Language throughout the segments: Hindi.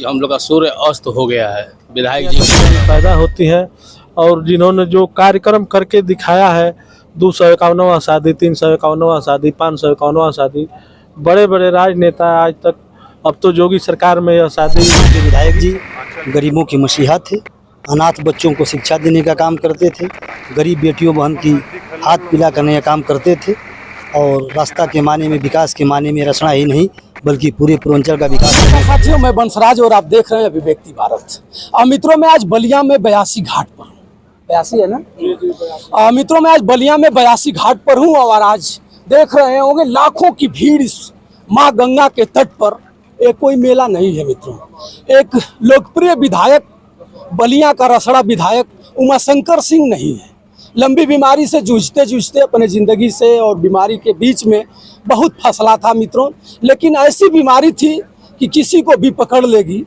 हम लोग का सूर्य अस्त हो गया है। विधायक जी पैदा होती है और जिन्होंने जो कार्यक्रम करके दिखाया है, 251वां शादी, 351वां शादी, 551वां शादी, बड़े बड़े राजनेता आज तक, अब तो योगी सरकार में यह शादी। विधायक जी गरीबों की मसीहा थे, अनाथ बच्चों को शिक्षा देने का काम करते थे, गरीब बेटियों बहन की हाथ पीला करने का काम करते थे और रास्ता के माने में, विकास के माने में रचना ही नहीं बल्कि पूरे पूर्वांचल का विकास। साथियों, मैं बंसराज और आप देख रहे हैं अभिव्यक्ति भारत। मित्रों, में आज बलिया में 82 घाट पर हूँ। 82 है ना मित्रों, मैं आज बलिया में 82 घाट पर हूँ और आज देख रहे होंगे लाखों की भीड़ इस माँ गंगा के तट पर। एक कोई मेला नहीं है मित्रों, एक लोकप्रिय विधायक, बलिया का रसड़ा विधायक उमाशंकर सिंह नहीं है। लंबी बीमारी से जूझते जूझते अपने ज़िंदगी से और बीमारी के बीच में बहुत फसला था मित्रों, लेकिन ऐसी बीमारी थी कि किसी को भी पकड़ लेगी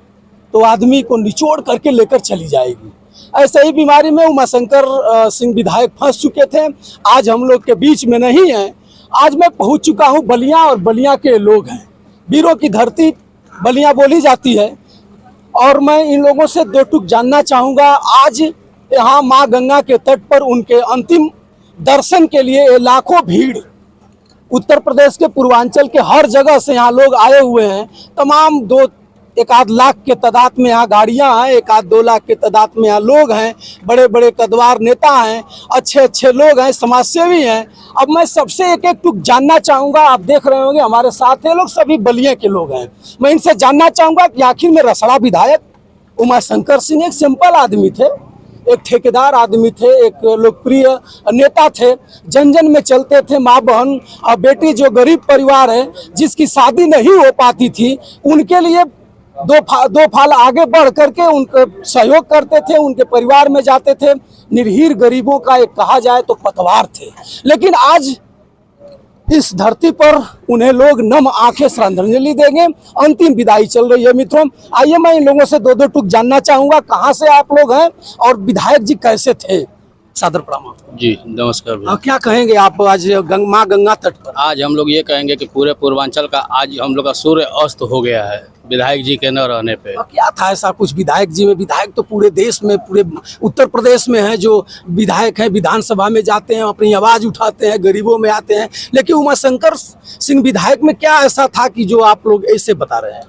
तो आदमी को निचोड़ करके लेकर चली जाएगी। ऐसे ही बीमारी में उमाशंकर सिंह विधायक फंस चुके थे। आज हम लोग के बीच में नहीं हैं। आज मैं पहुंच चुका हूं बलिया और बलिया के लोग हैं, वीरों की धरती बलिया बोली जाती है और मैं इन लोगों से दो टूक जानना चाहूँगा। आज यहाँ माँ गंगा के तट पर उनके अंतिम दर्शन के लिए लाखों भीड़, उत्तर प्रदेश के पूर्वांचल के हर जगह से यहाँ लोग आए हुए हैं। तमाम एक आध लाख के तादाद में यहाँ गाड़ियाँ हैं, 1-2 लाख के तादाद में यहाँ लोग हैं, बड़े बड़े कद्दावर नेता हैं, अच्छे अच्छे लोग हैं, समाजसेवी हैं। अब मैं सबसे एक टूक जानना चाहूँगा। आप देख रहे होंगे हमारे साथ ये लोग सभी बलिया के लोग हैं। मैं इनसे जानना चाहूँगा कि आखिर में रसड़ा विधायक उमाशंकर सिंह एक सिंपल आदमी थे, एक ठेकेदार आदमी थे, एक लोकप्रिय नेता थे, जन जन में चलते थे। माँ बहन और बेटी जो गरीब परिवार है जिसकी शादी नहीं हो पाती थी, उनके लिए दो फाल आगे बढ़ करके उनके सहयोग करते थे, उनके परिवार में जाते थे। निर्हीर गरीबों का एक कहा जाए तो पतवार थे। लेकिन आज इस धरती पर उन्हें लोग नम आंखें श्रद्धांजलि देंगे। अंतिम विदाई चल रही है मित्रों। आइए मैं इन लोगों से दो टूक जानना चाहूँगा, कहाँ से आप लोग हैं और विधायक जी कैसे थे। सादर प्रणाम जी, नमस्कार भैया। क्या कहेंगे आप आज माँ गंगा तट पर? आज हम लोग ये कहेंगे कि पूरे पूर्वांचल का आज हम लोग का सूर्य अस्त हो गया है विधायक जी के न रहने पे। क्या था ऐसा कुछ विधायक जी में? विधायक तो पूरे देश में, पूरे उत्तर प्रदेश में है जो विधायक हैं, विधानसभा में जाते हैं, अपनी आवाज़ उठाते हैं, गरीबों में आते हैं। लेकिन उमाशंकर सिंह विधायक में क्या ऐसा था कि जो आप लोग ऐसे बता रहे हैं?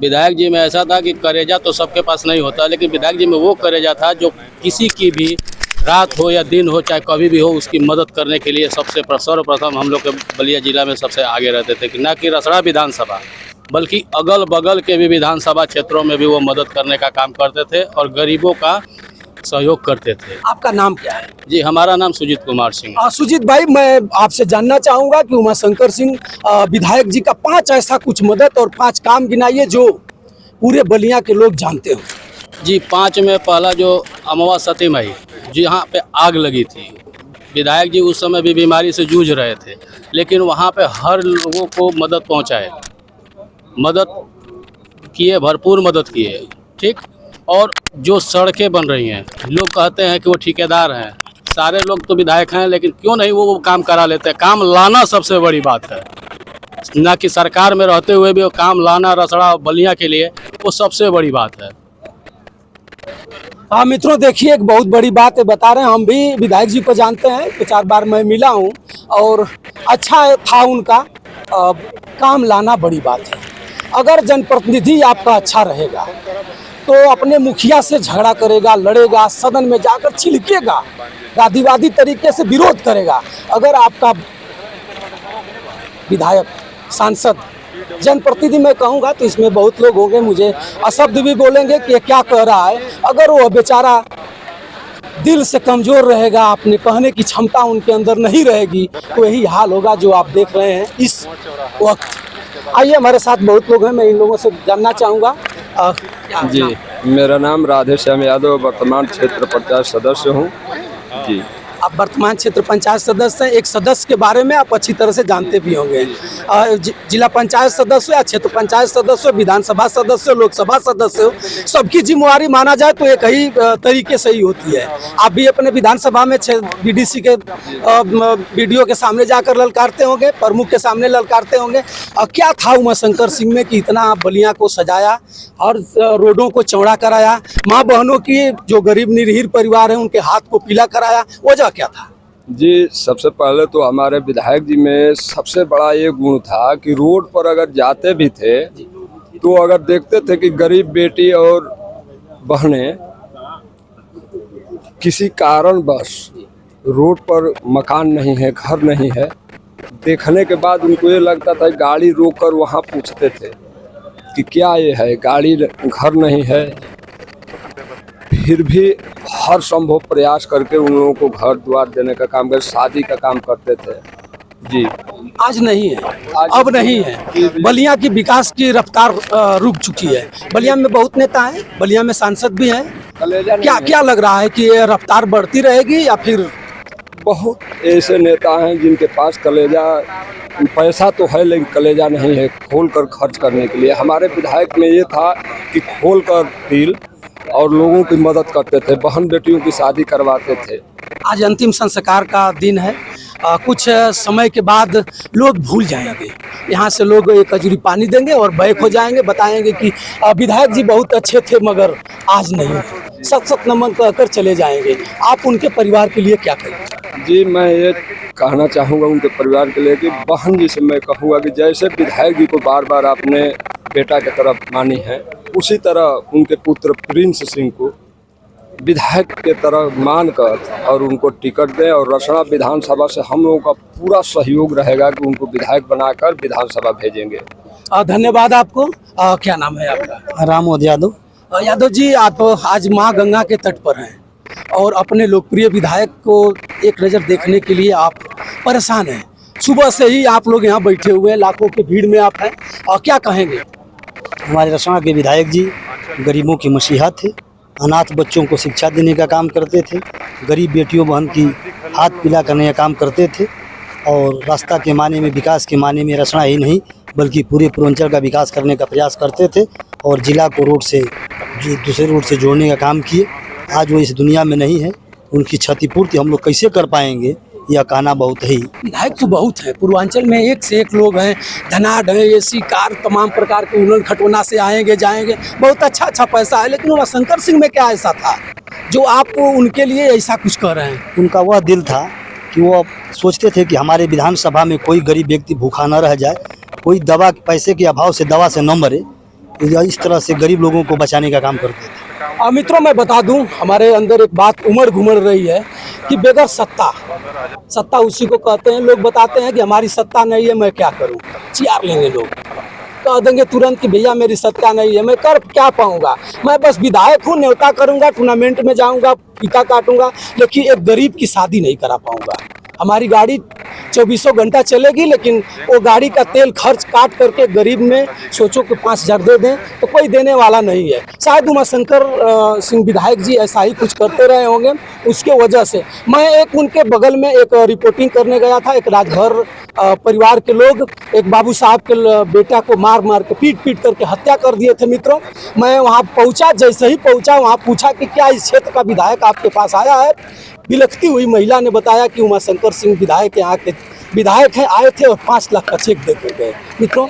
विधायक जी में ऐसा था कि करेजा तो सबके पास नहीं होता, लेकिन विधायक जी में वो करेजा था जो किसी की भी रात हो या दिन हो, चाहे कभी भी हो, उसकी मदद करने के लिए सर्वप्रथम हम लोग के बलिया जिला में सबसे आगे रहते थे। कि न कि रसड़ा विधानसभा बल्कि अगल बगल के भी विधानसभा क्षेत्रों में भी वो मदद करने का काम करते थे और गरीबों का सहयोग करते थे। आपका नाम क्या है? जी, हमारा नाम सुजीत कुमार सिंह। सुजीत भाई, मैं आपसे जानना चाहूँगा कि उमाशंकर सिंह विधायक जी का 5 ऐसा कुछ मदद और 5 काम गिनाइए जो पूरे बलिया के लोग जानते हो। जी, 5 में पहला जो अमवा सती मई जहाँ पे आग लगी थी, विधायक जी उस समय भी बीमारी से जूझ रहे थे, लेकिन वहाँ पे हर लोगों को मदद पहुँचाए, मदद किए, भरपूर मदद किए। ठीक। और जो सड़कें बन रही हैं, लोग कहते हैं कि वो ठेकेदार हैं, सारे लोग तो विधायक हैं, लेकिन क्यों नहीं वो काम करा लेते हैं। काम लाना सबसे बड़ी बात है, ना कि सरकार में रहते हुए भी वो काम लाना रसड़ा बलिया के लिए वो सबसे बड़ी बात है। हाँ मित्रों, देखिए एक बहुत बड़ी बात है बता रहे हैं। हम भी विधायक जी को जानते हैं, 4 बार मैं मिला हूँ और अच्छा था उनका काम लाना बड़ी बात है। अगर जनप्रतिनिधि आपका अच्छा रहेगा तो अपने मुखिया से झगड़ा करेगा, लड़ेगा, सदन में जाकर चिल्केगा, गांधीवादी तरीके से विरोध करेगा। अगर आपका विधायक, सांसद, जनप्रतिनिधि मैं कहूँगा तो इसमें बहुत लोग होंगे मुझे अशब्द भी बोलेंगे कि ये क्या कह रहा है। अगर वो बेचारा दिल से कमज़ोर रहेगा, अपने कहने की क्षमता उनके अंदर नहीं रहेगी, तो यही हाल होगा जो आप देख रहे हैं इस वक्त। आइए, हमारे साथ बहुत लोग हैं, मैं इन लोगों से जानना चाहूँगा। जी, मेरा नाम राधे श्याम यादव, वर्तमान क्षेत्र पंचायत सदस्य हूँ। जी, आप वर्तमान क्षेत्र पंचायत सदस्य हैं। एक सदस्य के बारे में आप अच्छी तरह से जानते भी होंगे। जिला पंचायत सदस्य या क्षेत्र पंचायत सदस्य, विधानसभा सदस्य, लोकसभा सदस्य, सबकी जिम्मेवारी माना जाए तो एक ही तरीके से ही होती है। आप भी अपने विधानसभा में बीडीसी के वीडियो के सामने जाकर ललकारते होंगे, प्रमुख के सामने ललकारते होंगे। क्या था उमाशंकर सिंह में कि इतना बलिया को सजाया और रोडों को चौड़ा कराया, माँ बहनों की जो गरीब निरीह परिवार है उनके हाथ को पीला कराया, वजह क्या था? जी, सबसे पहले तो हमारे विधायक जी में सबसे बड़ा ये गुण था कि रोड पर अगर जाते भी थे तो अगर देखते थे कि गरीब बेटी और बहनें किसी कारणवश रोड पर मकान नहीं है, घर नहीं है, देखने के बाद उनको ये लगता था गाड़ी रोककर वहाँ पूछते थे कि क्या ये है, गाड़ी घर नहीं है, फिर भी हर संभव प्रयास करके उन लोगों को घर द्वार देने का काम करते, शादी का काम करते थे। जी, आज नहीं है, अब नहीं है। बलिया की विकास की रफ्तार रुक चुकी है। बलिया में बहुत नेता हैं, बलिया में सांसद भी हैं। क्या लग रहा है कि ये रफ्तार बढ़ती रहेगी या फिर? बहुत ऐसे नेता हैं जिनके पास कलेजा, पैसा तो है लेकिन कलेजा नहीं है खोल कर खर्च करने के लिए। हमारे विधायक में ये था कि खोल कर दिल और लोगों की मदद करते थे, बहन बेटियों की शादी करवाते थे। आज अंतिम संस्कार का दिन है। कुछ समय के बाद लोग भूल जाएंगे। यहाँ से लोग एक कजरी पानी देंगे और बैक हो जाएंगे, बताएंगे कि विधायक जी बहुत अच्छे थे मगर आज नहीं, सत नमन कहकर चले जाएंगे। आप उनके परिवार के लिए क्या कहेंगे? जी, मैं ये कहना चाहूँगा उनके परिवार के लिए कि बहन जी से मैं कहूँगा कि जैसे विधायक जी को बार बार अपने बेटा की तरफ मानी है, उसी तरह उनके पुत्र प्रिंस सिंह को विधायक के तरह मानकर और उनको टिकट दें। और रसड़ा विधानसभा से हम लोगों का पूरा सहयोग रहेगा कि उनको विधायक बनाकर विधानसभा भेजेंगे। धन्यवाद आपको। क्या नाम है आपका? रामोद यादव। यादव जी, आप आज माँ गंगा के तट पर हैं और अपने लोकप्रिय विधायक को एक नज़र देखने के लिए आप परेशान हैं। सुबह से ही आप लोग यहाँ बैठे हुए हैं, लाखों की भीड़ में आप हैं, और क्या कहेंगे? हमारे रसड़ा के विधायक जी गरीबों की मसीहा थे, अनाथ बच्चों को शिक्षा देने का काम करते थे, गरीब बेटियों बहन की हाथ पीला करने का काम करते थे और रास्ता के माने में, विकास के माने में रसड़ा ही नहीं बल्कि पूरे पूर्वांचल का विकास करने का प्रयास करते थे और जिला को रोड से दूसरे रोड से जोड़ने का काम किए। आज वो इस दुनिया में नहीं है, उनकी क्षतिपूर्ति हम लोग कैसे कर पाएंगे यह कहना बहुत ही। विधायक तो बहुत है, पूर्वांचल में एक से एक लोग हैं, धनाढ़ हैं, एसी कार तमाम प्रकार के उन्होंने खटोना से आएंगे जाएंगे, बहुत अच्छा पैसा है। लेकिन उमाशंकर सिंह में क्या ऐसा था जो आप उनके लिए ऐसा कुछ कर रहे हैं? उनका वह दिल था कि वो सोचते थे कि हमारे विधानसभा में कोई गरीब व्यक्ति भूखा न रह जाए, कोई दवा पैसे के अभाव से दवा से न मरे, इस तरह से गरीब लोगों को बचाने का काम करते थे। मित्रों, मैं बता दूं, हमारे अंदर एक बात उमड़ घुमड़ रही है कि बेगर सत्ता उसी को कहते हैं। लोग बताते हैं कि हमारी सत्ता नहीं है, मैं क्या करूं, चियार लेंगे लोग, कह देंगे तुरंत कि भैया मेरी सत्ता नहीं है, मैं कर क्या पाऊंगा, मैं बस विधायक हूँ, न्योता करूंगा, टूर्नामेंट में जाऊंगा, फीता काटूंगा, लेकिन एक गरीब की शादी नहीं करा पाऊंगा। हमारी गाड़ी 24 घंटा चलेगी, लेकिन वो गाड़ी का तेल खर्च काट करके गरीब में सोचो कि 5000 दे दें तो कोई देने वाला नहीं है। शायद उमाशंकर सिंह विधायक जी ऐसा ही कुछ करते रहे होंगे, उसके वजह से मैं एक उनके बगल में एक रिपोर्टिंग करने गया था। एक राजभर परिवार के लोग एक बाबू साहब के बेटा को मार के पीट करके हत्या कर दिए थे। मित्रों, मैं वहाँ पहुँचा, जैसे ही पहुँचा वहाँ पूछा कि क्या इस क्षेत्र का विधायक आपके पास आया है? बिलखती हुई महिला ने बताया कि उमाशंकर सिंह विधायक यहाँ के विधायक हैं, आए थे और 5 लाख का चेक दे के गए। मित्रों,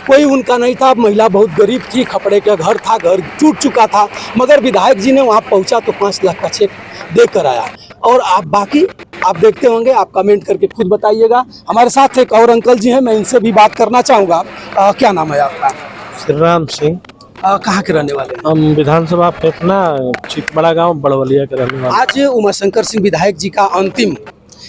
कोई उनका नहीं था, महिला बहुत गरीब थी, खपड़े का घर था, घर टूट चुका था, मगर विधायक जी ने वहाँ पहुँचा तो 5 लाख का चेक दे कर आया। और आप बाकी आप देखते होंगे, आप कमेंट करके खुद बताइएगा। हमारे साथ एक और अंकल जी हैं, मैं इनसे भी बात करना चाहूँगा। क्या नाम है आपका? श्री राम सिंह। कहाँ के रहने वाले हैं? हम विधानसभा फेफना चितबड़ा गांव बड़वलिया के रहने वाले। आज उमाशंकर सिंह विधायक जी का अंतिम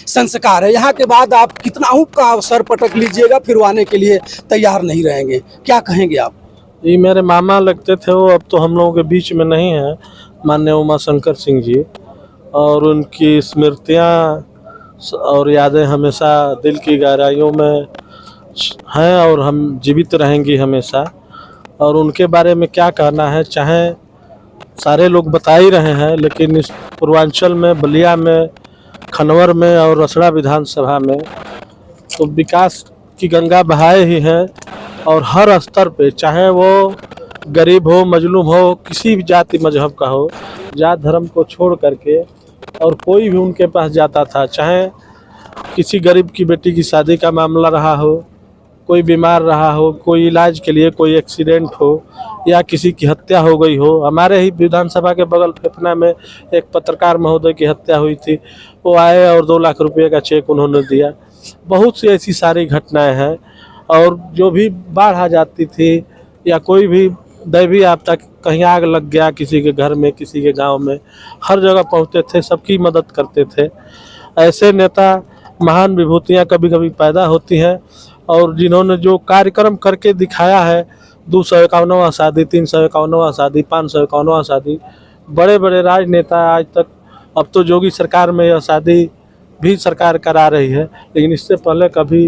संस्कार है, यहाँ के बाद आप कितना का सर पटक लीजिएगा, फिर आने के लिए तैयार नहीं रहेंगे, क्या कहेंगे आप? ये मेरे मामा लगते थे, वो अब तो हम लोगों के बीच में नहीं है, माननीय उमाशंकर सिंह जी, और उनकी स्मृतियाँ और यादें हमेशा दिल की गहराइयों में हैं और हम जीवित रहेंगी हमेशा। और उनके बारे में क्या कहना है, चाहे सारे लोग बता ही रहे हैं, लेकिन इस पूर्वांचल में बलिया में खनवर में और रसड़ा विधानसभा में तो विकास की गंगा बहाए ही है। और हर स्तर पे, चाहे वो गरीब हो, मजलूम हो, किसी भी जाति मजहब का हो, जात धर्म को छोड़ करके और कोई भी उनके पास जाता था। चाहे किसी गरीब की बेटी की शादी का मामला रहा हो, कोई बीमार रहा हो, कोई इलाज के लिए कोई एक्सीडेंट हो, या किसी की हत्या हो गई हो। हमारे ही विधानसभा के बगल फेफना में एक पत्रकार महोदय की हत्या हुई थी, वो आए और 2 लाख रुपए का चेक उन्होंने दिया। बहुत सी ऐसी सारी घटनाएं हैं। और जो भी बाढ़ आ जाती थी या कोई भी दैवीय आपदा, कहीं आग लग गया किसी के घर में, किसी के गांव में, हर जगह पहुंचते थे, सबकी मदद करते थे। ऐसे नेता, महान विभूतियां कभी कभी पैदा होती हैं और जिन्होंने जो कार्यक्रम करके दिखाया है, 251वां शादी, 351वां शादी, 551वां शादी, बड़े बड़े राजनेता आज तक, अब तो योगी सरकार में यह शादी भी सरकार करा रही है, लेकिन इससे पहले कभी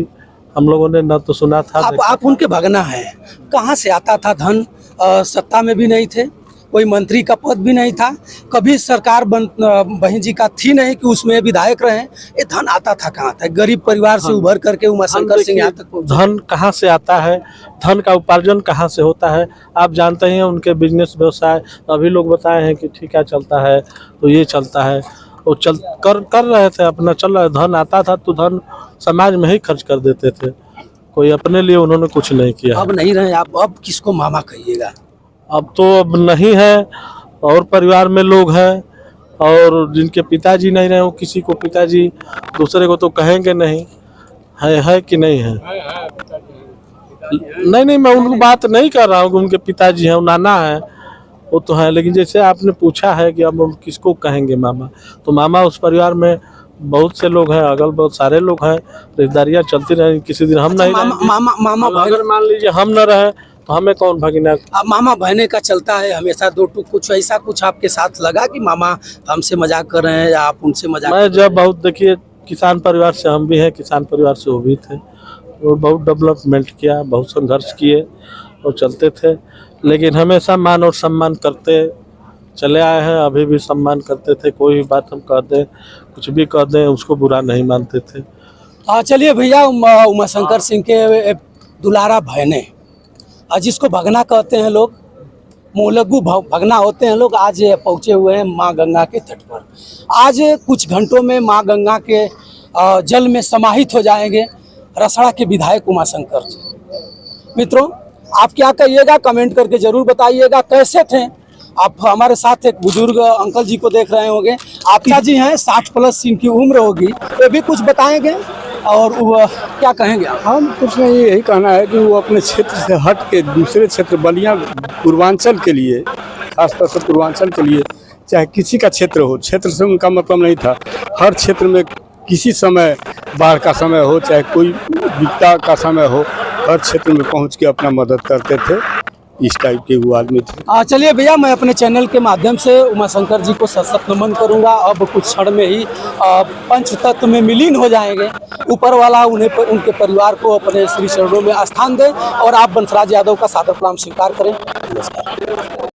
हम लोगों ने न तो सुना था। आप उनके भगना हैं, कहाँ से आता था धन? सत्ता में भी नहीं थे, कोई मंत्री का पद भी नहीं था, कभी सरकार बहन जी का थी नहीं कि उसमें विधायक रहे। ये धन आता था कहाँ था? गरीब परिवार से उभर करके उमाशंकर सिंह यहाँ तक पहुंचे। धन कहाँ से आता है, धन का उपार्जन कहाँ से होता है, आप जानते हैं। उनके बिजनेस व्यवसाय अभी लोग बताए हैं कि ठेका चलता है, तो ये चलता है, वो कर रहे थे, अपना चल रहा है। धन आता था तो धन समाज में ही खर्च कर देते थे, कोई अपने लिए उन्होंने कुछ नहीं किया। अब नहीं रहे आप, अब किसको मामा कहिएगा? अब तो अब नहीं है, और परिवार में लोग हैं, और जिनके पिताजी नहीं रहे, वो किसी को पिताजी दूसरे को तो कहेंगे नहीं। है कि नहीं है? नहीं, मैं उनको बात नहीं कर रहा हूँ कि उनके पिताजी हैं, नाना है, वो तो है। लेकिन जैसे आपने पूछा है कि अब हम किसको कहेंगे मामा, तो मामा उस परिवार में बहुत से लोग हैं, अगल बहुत सारे लोग हैं, रिश्तेदारियाँ चलती रहे। किसी दिन हम नहीं मामा अगर मान लीजिए हम न रहे तो हमें कौन भगीना? मामा बहने का चलता है हमेशा, दो टूक कुछ ऐसा कुछ आपके साथ लगा कि मामा हमसे मजाक कर रहे हैं या आप उनसे मजाक? मैं जब बहुत, देखिए, किसान परिवार से हम भी हैं, किसान परिवार से वो भी थे, और बहुत डेवलपमेंट किया, बहुत संघर्ष किए और चलते थे। लेकिन हमेशा मान और सम्मान करते चले आए हैं, अभी भी सम्मान करते थे। कोई भी बात हम कह दें, कुछ भी कह दें, उसको बुरा नहीं मानते थे। चलिए भैया, उमाशंकर सिंह के दुलारा बहने, जिसको भगना कहते हैं लोग, मोलगू भगना होते हैं लोग, आज पहुँचे हुए हैं माँ गंगा के तट पर। आज कुछ घंटों में माँ गंगा के जल में समाहित हो जाएंगे रसड़ा के विधायक उमाशंकर जी। मित्रों, आप क्या कहिएगा, कमेंट करके जरूर बताइएगा। कैसे थे आप? हमारे साथ एक बुजुर्ग अंकल जी को देख रहे होंगे, आपका जी हैं, 60+ इनकी उम्र होगी, ये भी कुछ बताएंगे और वो क्या कहेंगे आप? हम कुछ नहीं, यही कहना है कि वो अपने क्षेत्र से हट के दूसरे क्षेत्र, बलिया पूर्वांचल के लिए, खासतौर से पूर्वांचल के लिए, चाहे किसी का क्षेत्र हो, क्षेत्र से उनका मतलब नहीं था। हर क्षेत्र में किसी समय, बाढ़ का समय हो चाहे कोई विपदा का समय हो, हर क्षेत्र में पहुंच के अपना मदद करते थे। इस टाइप के वो आदमी थे। चलिए भैया, मैं अपने चैनल के माध्यम से उमाशंकर जी को सशक्त नमन करूंगा। अब कुछ क्षण में ही पंच तत्व में विलीन हो जाएंगे। ऊपर वाला उनके परिवार को अपने श्री चरणों में स्थान दे और आप बंसराज यादव का सादर प्रणाम स्वीकार करें। नमस्कार।